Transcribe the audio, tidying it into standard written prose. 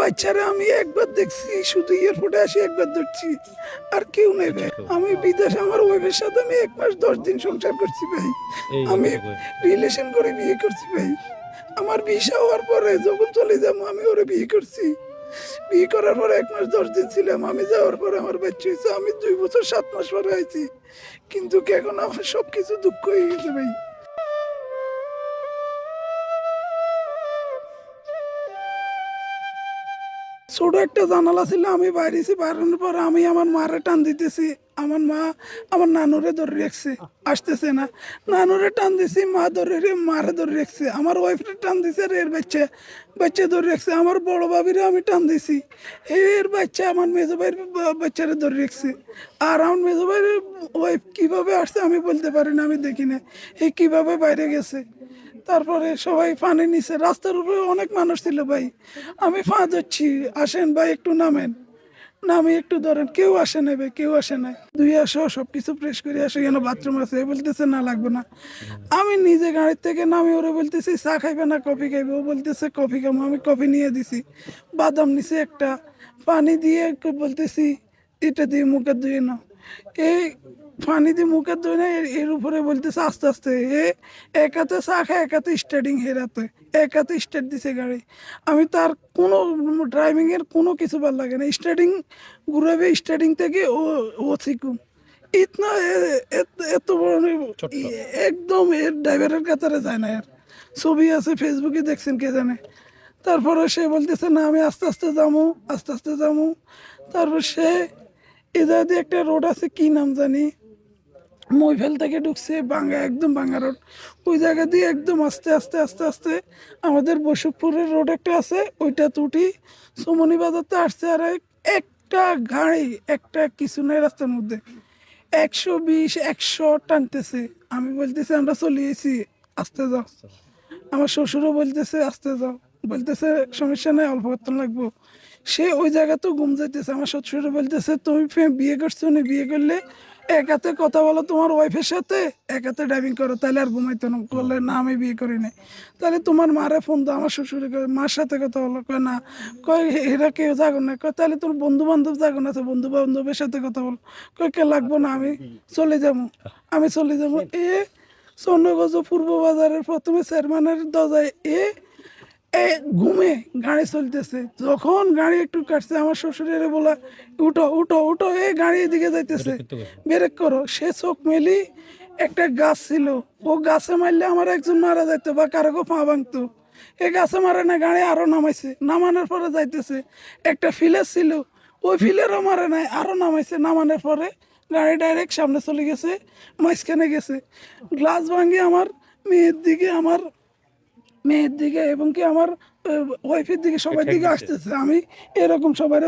বাচ্চারা আমি একবার দেখছি, শুধু এয়ারপোর্টে আসি একবার ধরছি, আর কেউ নেই ভাই। আমি বিদেশে আমার ওয়াইফের সাথে আমি 1 মাস 10 দিন সংসার করছি ভাই। আমি রিলেশন করে বিয়ে করছি ভাই। আমার ভিসা হওয়ার পরে যখন চলে যাবো আমি ওরে বিয়ে করছি। বিয়ে করার পরে 1 মাস 10 দিন ছিলাম। আমি যাওয়ার পরে আমার বাচ্চা হয়েছে। আমি 2 বছর 7 মাস পরে আইছি, কিন্তু এখন আমার সবকিছু দুঃখ হয়ে গেছে ভাই। ছোট একটা জানালা ছিল, আমি বাইরেছি, বাইরানোর পর আমি আমার মারে টান দিতেছি, আমার মা আমার নানুরে ধরে রাখছে, আসতেছে না। নানুরে টান দিছি, মা ধরে মারে ধরে রাখছে। আমার ওয়াইফরে টান দিছে, আর এর বাচ্চা বাচ্চা ধরে রাখছে। আমার বড় ভাবিরে আমি টান দিছি, এর বাচ্চা আমার মেজো ভাইয়ের বাচ্চারে ধরে রাখছে। আর আমার মেজো ভাইয়ের ওয়াইফ কিভাবে আসছে আমি বলতে পারি না, আমি দেখি না এই কিভাবে বাইরে গেছে। তারপরে সবাই পানি নিছে, রাস্তার উপরে অনেক মানুষ ছিল ভাই। আমি ফা ধরছি, আসেন ভাই একটু নামেন, নামি একটু ধরেন, কেউ আসে না ভাই, কেউ আসে না। দুই আসো সবকিছু ফ্রেশ করে আসো, কেন বাথরুম আছে, বলতেছে না লাগবে না। আমি নিজে গাড়ির থেকে নামি ওরে বলতেছি চা খাইবে না কফি খাইবে, ও বলতেছে কফি খাবো। আমি কফি নিয়ে দিছি, বাদাম নিছি একটা, পানি দিয়ে বলতেছি এটা দিয়ে মুখে ধুয়ে নাও। এই পানি দিয়ে মুখে ধুয়ে না, এর উপরে বলতেছে আস্তে আস্তে। এক হাতে চা খায়, এক হাতে স্টার্টিং, হেরাতে এক হাতে স্টার্ট দিছে গাড়ি। আমি তার কোনো ড্রাইভিং এর কোনো কিছু ভালো লাগে না। স্টার্টিং ঘুরাবে, স্টার্টিং থেকে ও শিখুম ইতনা এত বড় একদম এর ড্রাইভারের কাতারে যায় না। এর ছবি আছে ফেসবুকে, দেখছেন কে জানে। তারপরে সে বলতেছে না আমি আস্তে আস্তে যাবো, আস্তে আস্তে যাবো। তারপর সে এদের দিয়ে একটা রোড আছে, কি নাম জানি, মইফেল থেকে ঢুকছে বাঙ্গা, একদম বাঙ্গা রোড। ওই জায়গা দিয়ে একদম আস্তে আস্তে আস্তে আস্তে আমাদের বসুকপুরের রোড একটা আছে, ওইটা তুটি সুমনি বাজারতে আসছে। আর একটা গাড়ি, একটা কিছু নাই রাস্তার মধ্যে, 120 100 টানতেছে। আমি বলতেছি আমরা চলে এসেছি, আস্তে যাও। আমার শ্বশুরও বলতেছে আস্তে যাও, বলতেছে সমস্যা নাই, অল্প করতে লাগবো। সে ওই জায়গা তো ঘুম যাইতেছে। আমার শ্বশুরও বলতেছে তুমি বিয়ে করছো না, বিয়ে করলে এক হাতে কথা বলো তোমার ওয়াইফের সাথে, এক হাতে ড্রাইভিং করো, তাহলে আর ঘুমাইতো না। বললে না আমি বিয়ে করি নাই। তাহলে তোমার মারে ফোন দাও। আমার শ্বশুরে কয় মার সাথে কথা বলো, কয় না, কয় এরা কেউ জাগো না। কয় তাহলে তোর বন্ধু বান্ধব জাগো না, বন্ধু বান্ধবের সাথে কথা বলো। কয় কে লাগবো না, আমি চলে যাবো, আমি চলে যাবো। স্বর্ণগঞ্জ পূর্ব বাজারের প্রথমে চেয়ারম্যানের দরজায় এ ঘুমে গাড়ি চলতেছে। যখন গাড়ি একটু কাটছে, আমার শ্বশুরের বলা উঠো উঠো উঠো, এই গাড়ি এদিকে যাইতেছে, ব্রেক করো। সে চোখ মেলি, একটা গাছ ছিল, ও গাছে মারলে আমার একজন মারা যাইতো বা কারো পা ভাঙতো। এই গাছে মারে না, গাড়ি আরো নামাইছে, নামানোর পরে যাইতেছে। একটা ফিলার ছিল, ওই ফিলারও মারে নাই, আরো নামাইছে। নামানোর পরে গাড়ি ডাইরেক্ট সামনে চলে গেছে, মাঝখানে গেছে। গ্লাস ভাঙিয়ে আমার মেয়ের দিকে, আমার মেয়ের দিকে এবং কি আমার ওয়াইফের দিকে, সবার দিকে আসতেছে। আমি এরকম সবাই